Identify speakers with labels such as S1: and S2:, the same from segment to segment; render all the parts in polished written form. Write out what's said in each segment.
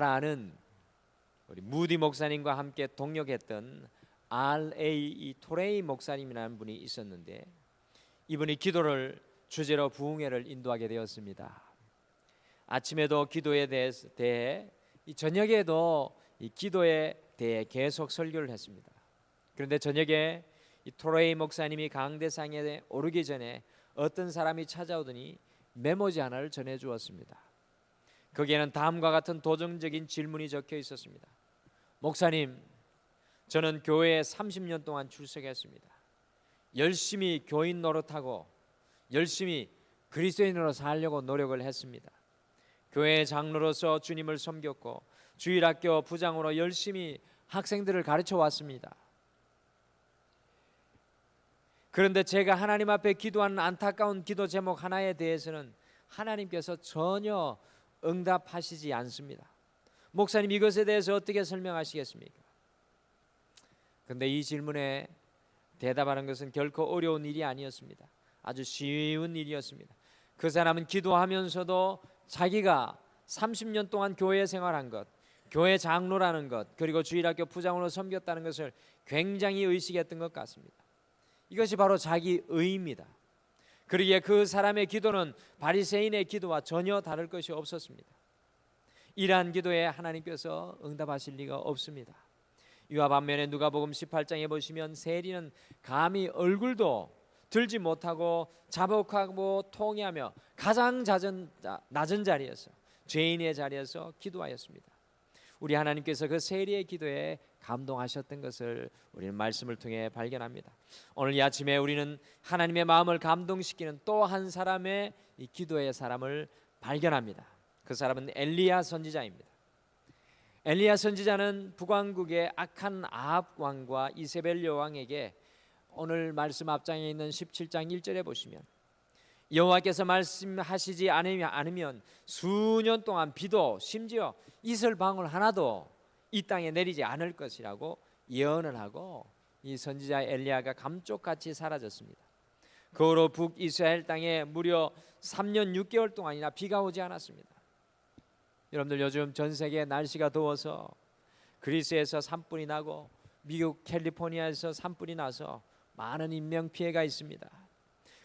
S1: 아는 우리 무디 목사님과 함께 동역했던 R.A. 토레이 목사님이라는 분이 있었는데, 이분이 기도를 주제로 부흥회를 인도하게 되었습니다. 아침에도 기도에 대해 저녁에도 이 기도에 대해 계속 설교를 했습니다. 그런데 저녁에 이 토레이 목사님이 강대상에 오르기 전에 어떤 사람이 찾아오더니 메모지 하나를 전해주었습니다. 거기에는 다음과 같은 도전적인 질문이 적혀 있었습니다. 목사님, 저는 교회에 30년 동안 출석했습니다. 열심히 교인 노릇하고 열심히 그리스도인으로 살려고 노력을 했습니다. 교회 장로로서 주님을 섬겼고 주일학교 부장으로 열심히 학생들을 가르쳐 왔습니다. 그런데 제가 하나님 앞에 기도하는 안타까운 기도 제목 하나에 대해서는 하나님께서 전혀 응답하시지 않습니다. 목사님, 이것에 대해서 어떻게 설명하시겠습니까? 그런데 이 질문에 대답하는 것은 결코 어려운 일이 아니었습니다. 아주 쉬운 일이었습니다. 그 사람은 기도하면서도 자기가 30년 동안 교회 생활한 것, 교회 장로라는 것, 그리고 주일학교 부장으로 섬겼다는 것을 굉장히 의식했던 것 같습니다. 이것이 바로 자기 의입니다. 그러기에 그 사람의 기도는 바리새인의 기도와 전혀 다를 것이 없었습니다. 이러한 기도에 하나님께서 응답하실 리가 없습니다. 이와 반면에 누가복음 18장에 보시면 세리는 감히 얼굴도 들지 못하고 자복하고 통회하며 가장 낮은 자리에서, 죄인의 자리에서 기도하였습니다. 우리 하나님께서 그 세리의 기도에 감동하셨던 것을 우리는 말씀을 통해 발견합니다. 오늘 이 아침에 우리는 하나님의 마음을 감동시키는 또 한 사람의 이 기도의 사람을 발견합니다. 그 사람은 엘리야 선지자입니다. 엘리야 선지자는 북왕국의 악한 아합 왕과 이세벨 여왕에게 오늘 말씀 앞장에 있는 17장 1절에 보시면 여호와께서 말씀하시지 않으면 수년 동안 비도 심지어 이슬방울 하나도 이 땅에 내리지 않을 것이라고 예언을 하고 이 선지자 엘리야가 감쪽같이 사라졌습니다. 그 후로 북이스라엘 땅에 무려 3년 6개월 동안이나 비가 오지 않았습니다. 여러분들, 요즘 전 세계 날씨가 더워서 그리스에서 산불이 나고 미국 캘리포니아에서 산불이 나서 많은 인명피해가 있습니다.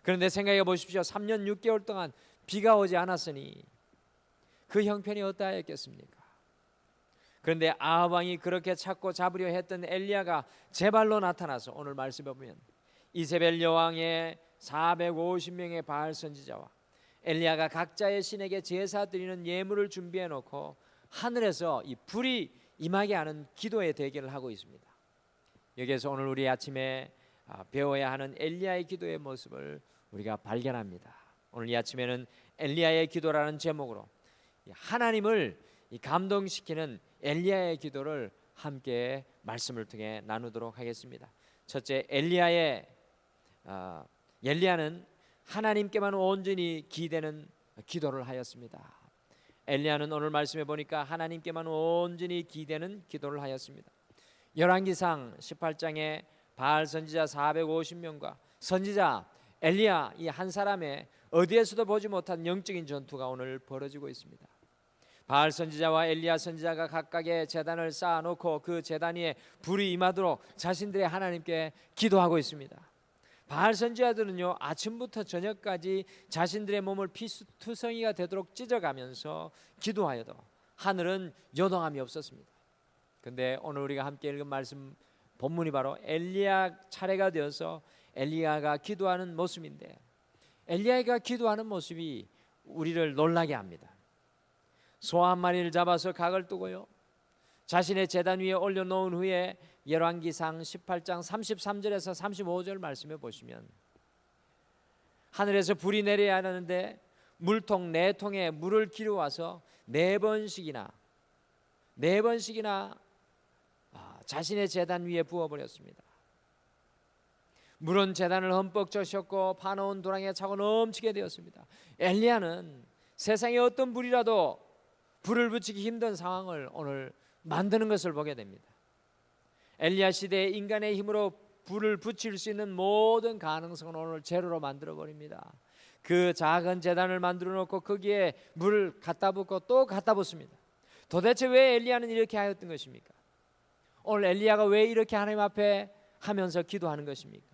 S1: 그런데 생각해 보십시오. 3년 6개월 동안 비가 오지 않았으니 그 형편이 어떠하였겠습니까? 그런데 아합 왕이 그렇게 찾고 잡으려 했던 엘리야가 제발로 나타나서 오늘 말씀해 보면 이세벨 여왕의 450명의 바알 선지자와 엘리야가 각자의 신에게 제사 드리는 예물을 준비해 놓고 하늘에서 이 불이 임하게 하는 기도의 대결을 하고 있습니다. 여기에서 오늘 우리 아침에 배워야 하는 엘리야의 기도의 모습을 우리가 발견합니다. 오늘 이 아침에는 엘리야의 기도라는 제목으로 하나님을 감동시키는 엘리야의 기도를 함께 말씀을 통해 나누도록 하겠습니다. 첫째, 엘리야는 하나님께만 온전히 기대는 기도를 하였습니다. 엘리야는 오늘 말씀해 보니까 하나님께만 온전히 기대는 기도를 하였습니다. 열왕기상 18장에 바알 선지자 450명과 선지자 엘리야 이 한 사람의 어디에서도 보지 못한 영적인 전투가 오늘 벌어지고 있습니다. 바알 선지자와 엘리야 선지자가 각각의 제단을 쌓아놓고 그 제단 위에 불이 임하도록 자신들의 하나님께 기도하고 있습니다. 바알 선지자들은요, 아침부터 저녁까지 자신들의 몸을 피투성이가 되도록 찢어가면서 기도하여도 하늘은 요동함이 없었습니다. 그런데 오늘 우리가 함께 읽은 말씀 본문이 바로 엘리야 차례가 되어서 엘리야가 기도하는 모습인데, 엘리야가 기도하는 모습이 우리를 놀라게 합니다. 소 한 마리를 잡아서 각을 두고요, 자신의 제단 위에 올려놓은 후에 열왕기상 18장 33절에서 35절 말씀해 보시면 하늘에서 불이 내려야 하는데 물통 4통에 물을 기르와서 4번씩이나 자신의 제단 위에 부어버렸습니다. 물은 제단을 흠뻑 적셨고 파놓은 도랑에 차고 넘치게 되었습니다. 엘리야는 세상에 어떤 불이라도 불을 붙이기 힘든 상황을 오늘 만드는 것을 보게 됩니다. 엘리야 시대에 인간의 힘으로 불을 붙일 수 있는 모든 가능성은 오늘 제로로 만들어 버립니다. 그 작은 제단을 만들어 놓고 거기에 물을 갖다 붓고 또 갖다 붓습니다. 도대체 왜 엘리야는 이렇게 하였던 것입니까? 오늘 엘리야가 왜 이렇게 하나님 앞에 하면서 기도하는 것입니까?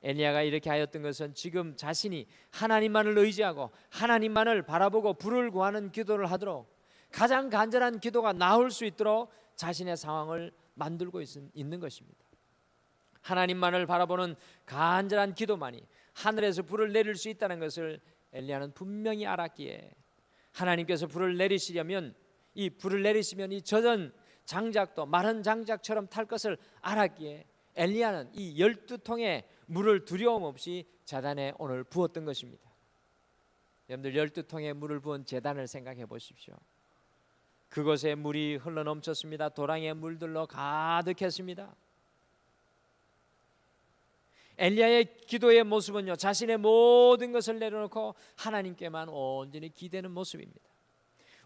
S1: 엘리야가 이렇게 하였던 것은 지금 자신이 하나님만을 의지하고 하나님만을 바라보고 불을 구하는 기도를 하도록 가장 간절한 기도가 나올 수 있도록 자신의 상황을 만들고 있는 것입니다. 하나님만을 바라보는 간절한 기도만이 하늘에서 불을 내릴 수 있다는 것을 엘리야는 분명히 알았기에 하나님께서 불을 내리시려면 이 불을 내리시면 이 젖은 장작도 마른 장작처럼 탈 것을 알았기에 엘리야는 이 12통의 물을 두려움 없이 제단에 오늘 부었던 것입니다. 여러분들 12통의 물을 부은 제단을 생각해 보십시오. 그곳에 물이 흘러 넘쳤습니다. 도랑의 물들로 가득했습니다. 엘리야의 기도의 모습은요, 자신의 모든 것을 내려놓고 하나님께만 온전히 기대는 모습입니다.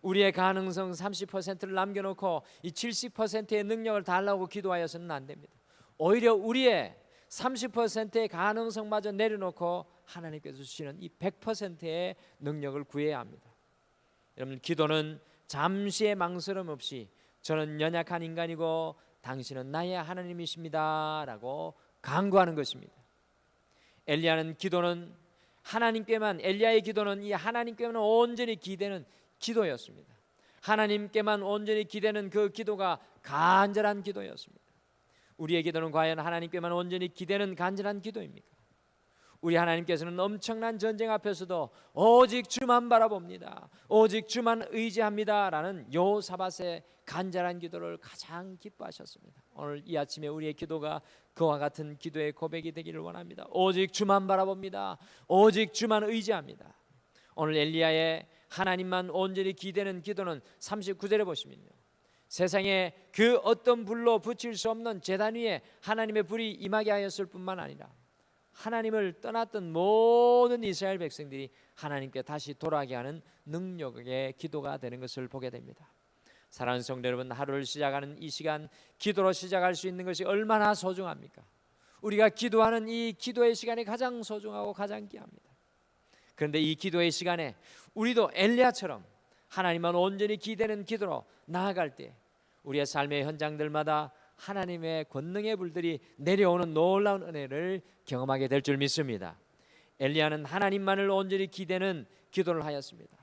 S1: 우리의 가능성 30%를 남겨놓고 이 70%의 능력을 달라고 기도하여서는 안 됩니다. 오히려 우리의 30%의 가능성마저 내려놓고 하나님께서 주시는 이 100%의 능력을 구해야 합니다. 여러분, 기도는 잠시의 망설임 없이 저는 연약한 인간이고 당신은 나의 하나님이십니다 라고 간구하는 것입니다. 엘리야는 기도는 하나님께만, 엘리야의 기도는 이 하나님께만 온전히 기대는 기도였습니다. 하나님께만 온전히 기대는 그 기도가 간절한 기도였습니다. 우리의 기도는 과연 하나님께만 온전히 기대는 간절한 기도입니까? 우리 하나님께서는 엄청난 전쟁 앞에서도 오직 주만 바라봅니다, 오직 주만 의지합니다 라는 여호사밧의 간절한 기도를 가장 기뻐하셨습니다. 오늘 이 아침에 우리의 기도가 그와 같은 기도의 고백이 되기를 원합니다. 오직 주만 바라봅니다, 오직 주만 의지합니다. 오늘 엘리야의 하나님만 온전히 기대는 기도는 39절에 보시면요, 세상에 그 어떤 불로 붙일 수 없는 제단 위에 하나님의 불이 임하게 하였을 뿐만 아니라 하나님을 떠났던 모든 이스라엘 백성들이 하나님께 다시 돌아가게 하는 능력의 기도가 되는 것을 보게 됩니다. 사랑하는 성도 여러분, 하루를 시작하는 이 시간, 기도로 시작할 수 있는 것이 얼마나 소중합니까? 우리가 기도하는 이 기도의 시간이 가장 소중하고 가장 귀합니다. 그런데 이 기도의 시간에 우리도 엘리야처럼 하나님만 온전히 기대는 기도로 나아갈 때 우리의 삶의 현장들마다 하나님의 권능의 불들이 내려오는 놀라운 은혜를 경험하게 될 줄 믿습니다. 엘리야는 하나님만을 온전히 기대는 기도를 하였습니다.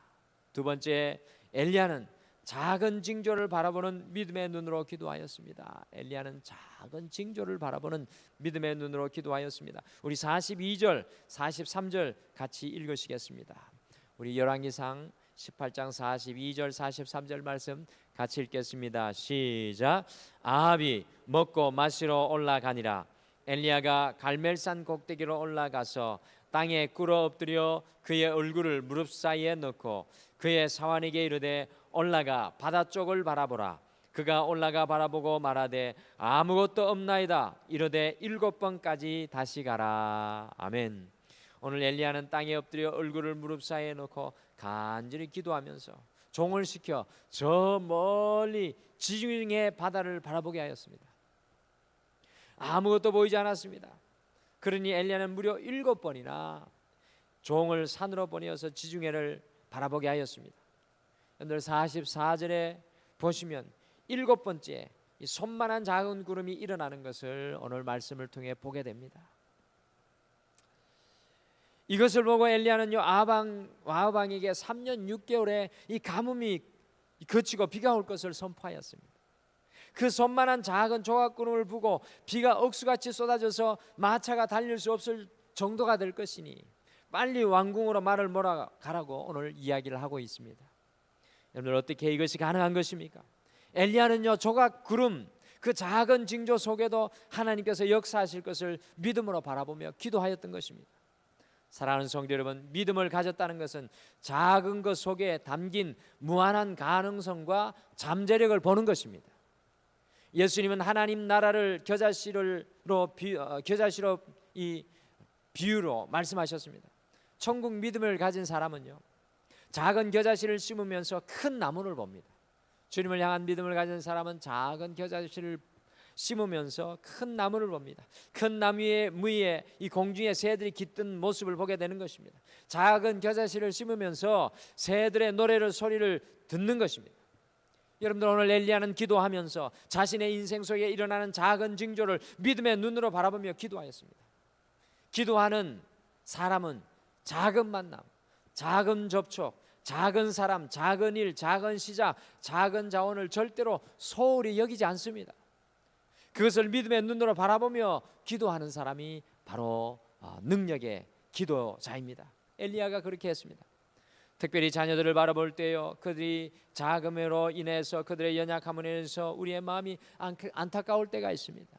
S1: 두 번째, 엘리야는 작은 징조를 바라보는 믿음의 눈으로 기도하였습니다. 엘리야는 작은 징조를 바라보는 믿음의 눈으로 기도하였습니다. 우리 42절, 43절 같이 읽으시겠습니다. 우리 열왕기상 18장 42절 43절 말씀 같이 읽겠습니다. 시작. 아합이 먹고 마시러 올라가니라. 엘리야가 갈멜산 꼭대기로 올라가서 땅에 꿇어 엎드려 그의 얼굴을 무릎 사이에 넣고 그의 사환에게 이르되 올라가 바다 쪽을 바라보라. 그가 올라가 바라보고 말하되 아무것도 없나이다. 이르되 7번까지 다시 가라. 아멘. 오늘 엘리야는 땅에 엎드려 얼굴을 무릎 사이에 놓고 간절히 기도하면서 종을 시켜 저 멀리 지중해 바다를 바라보게 하였습니다. 아무것도 보이지 않았습니다. 그러니 엘리야는 무려 7번이나 종을 산으로 보내어서 지중해를 바라보게 하였습니다. 여러분들 44절에 보시면 7번째 이 손만한 작은 구름이 일어나는 것을 오늘 말씀을 통해 보게 됩니다. 이것을 보고 엘리야는요 아합 왕에게 3년 6개월의 이 가뭄이 그치고 비가 올 것을 선포하였습니다. 그 손만한 작은 조각구름을 보고 비가 억수같이 쏟아져서 마차가 달릴 수 없을 정도가 될 것이니 빨리 왕궁으로 말을 몰아가라고 오늘 이야기를 하고 있습니다. 여러분, 어떻게 이것이 가능한 것입니까? 엘리야는요 조각구름 그 작은 징조 속에도 하나님께서 역사하실 것을 믿음으로 바라보며 기도하였던 것입니다. 사랑하는 성도 여러분, 믿음을 가졌다는 것은 작은 것 속에 담긴 무한한 가능성과 잠재력을 보는 것입니다. 예수님은 하나님 나라를 겨자씨로 이 비유로 말씀하셨습니다. 천국 믿음을 가진 사람은요 작은 겨자씨를 심으면서 큰 나무를 봅니다. 주님을 향한 믿음을 가진 사람은 작은 겨자씨를 심으면서 큰 나무를 봅니다. 큰 나무의 무위에 이 공중의 새들이 깃든 모습을 보게 되는 것입니다. 작은 겨자씨를 심으면서 새들의 노래를 소리를 듣는 것입니다. 여러분들 오늘 엘리야는 기도하면서 자신의 인생 속에 일어나는 작은 징조를 믿음의 눈으로 바라보며 기도하였습니다. 기도하는 사람은 작은 만남, 작은 접촉, 작은 사람, 작은 일, 작은 시작, 작은 자원을 절대로 소홀히 여기지 않습니다. 그것을 믿음의 눈으로 바라보며 기도하는 사람이 바로 능력의 기도자입니다. 엘리야가 그렇게 했습니다. 특별히 자녀들을 바라볼 때요, 그들이 자금으로 인해서 그들의 연약함으로 인해서 우리의 마음이 안타까울 때가 있습니다.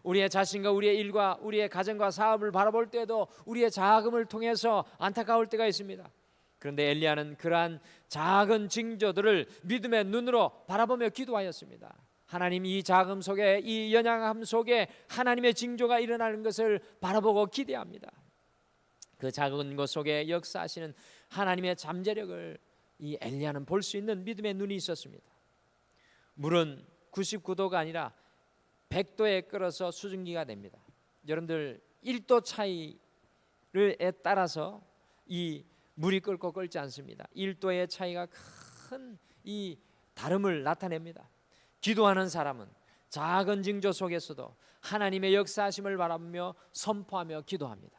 S1: 우리의 자신과 우리의 일과 우리의 가정과 사업을 바라볼 때도 우리의 자금을 통해서 안타까울 때가 있습니다. 그런데 엘리야는 그러한 작은 징조들을 믿음의 눈으로 바라보며 기도하였습니다. 하나님, 이 자금 속에, 이 연약함 속에 하나님의 징조가 일어나는 것을 바라보고 기대합니다. 그 작은 것 속에 역사하시는 하나님의 잠재력을 이 엘리야는 볼 수 있는 믿음의 눈이 있었습니다. 물은 99도가 아니라 100도에 끓어서 수증기가 됩니다. 여러분들 1도 차이에 따라서 이 물이 끓고 끓지 않습니다. 1도의 차이가 큰 이 다름을 나타냅니다. 기도하는 사람은 작은 징조 속에서도 하나님의 역사하심을 바라보며 선포하며 기도합니다.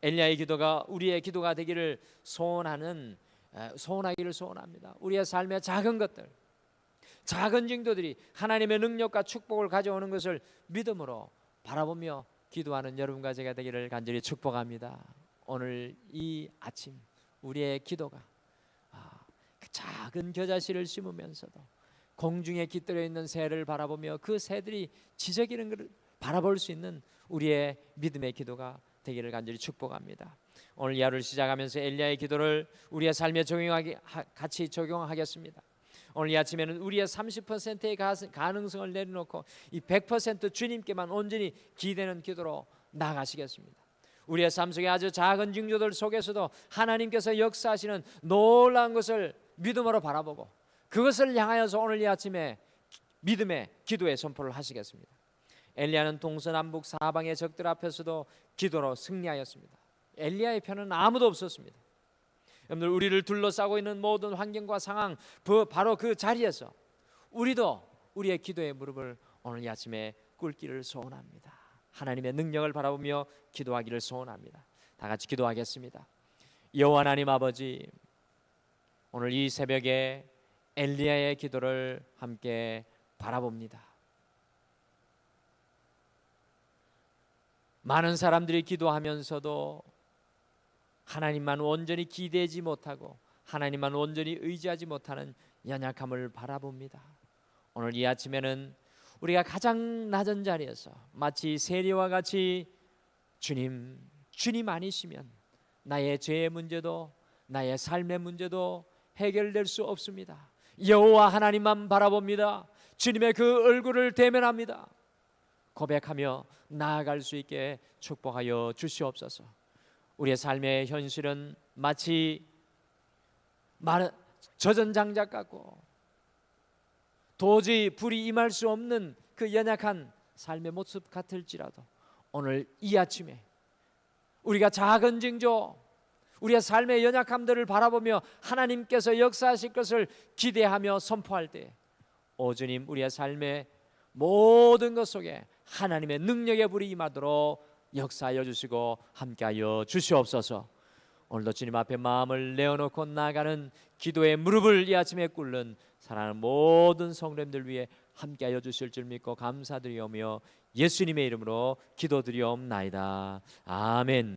S1: 엘리야의 기도가 우리의 기도가 되기를 소원하기를 소원합니다. 우리의 삶의 작은 것들, 작은 징조들이 하나님의 능력과 축복을 가져오는 것을 믿음으로 바라보며 기도하는 여러분과 제가 되기를 간절히 축복합니다. 오늘 이 아침 우리의 기도가 그 작은 겨자씨를 심으면서도 공중에 깃들어 있는 새를 바라보며 그 새들이 지저귀는 것을 바라볼 수 있는 우리의 믿음의 기도가 되기를 간절히 축복합니다. 오늘 이 하루를 시작하면서 엘리야의 기도를 우리의 삶에 같이 적용하겠습니다. 오늘 이 아침에는 우리의 30%의 가능성을 내려놓고 이 100% 주님께만 온전히 기대는 기도로 나아가시겠습니다. 우리의 삶 속에 아주 작은 징조들 속에서도 하나님께서 역사하시는 놀라운 것을 믿음으로 바라보고 그것을 향하여서 오늘 이 아침에 믿음의 기도의 선포를 하시겠습니다. 엘리야는 동서남북 사방의 적들 앞에서도 기도로 승리하였습니다. 엘리야의 편은 아무도 없었습니다. 여러분들, 우리를 둘러싸고 있는 모든 환경과 상황, 바로 그 자리에서 우리도 우리의 기도의 무릎을 오늘 이 아침에 꿇기를 소원합니다. 하나님의 능력을 바라보며 기도하기를 소원합니다. 다 같이 기도하겠습니다. 여호와 하나님 아버지, 오늘 이 새벽에 엘리야의 기도를 함께 바라봅니다. 많은 사람들이 기도하면서도 하나님만 온전히 기대지 못하고 하나님만 온전히 의지하지 못하는 연약함을 바라봅니다. 오늘 이 아침에는 우리가 가장 낮은 자리에서 마치 세리와 같이 주님 아니시면 나의 죄의 문제도 나의 삶의 문제도 해결될 수 없습니다. 여호와 하나님만 바라봅니다. 주님의 그 얼굴을 대면합니다. 고백하며 나아갈 수 있게 축복하여 주시옵소서. 우리의 삶의 현실은 마치 젖은 장작 같고 도저히 불이 임할 수 없는 그 연약한 삶의 모습 같을지라도 오늘 이 아침에 우리가 작은 징조, 우리의 삶의 연약함들을 바라보며 하나님께서 역사하실 것을 기대하며 선포할 때 오 주님, 우리의 삶의 모든 것 속에 하나님의 능력의 불이 임하도록 역사하여 주시고 함께하여 주시옵소서. 오늘도 주님 앞에 마음을 내어놓고 나아가는 기도의 무릎을 이 아침에 꿇는 사랑하는 모든 성도님들 위해 함께하여 주실 줄 믿고 감사드리오며 예수님의 이름으로 기도드리옵나이다. 아멘.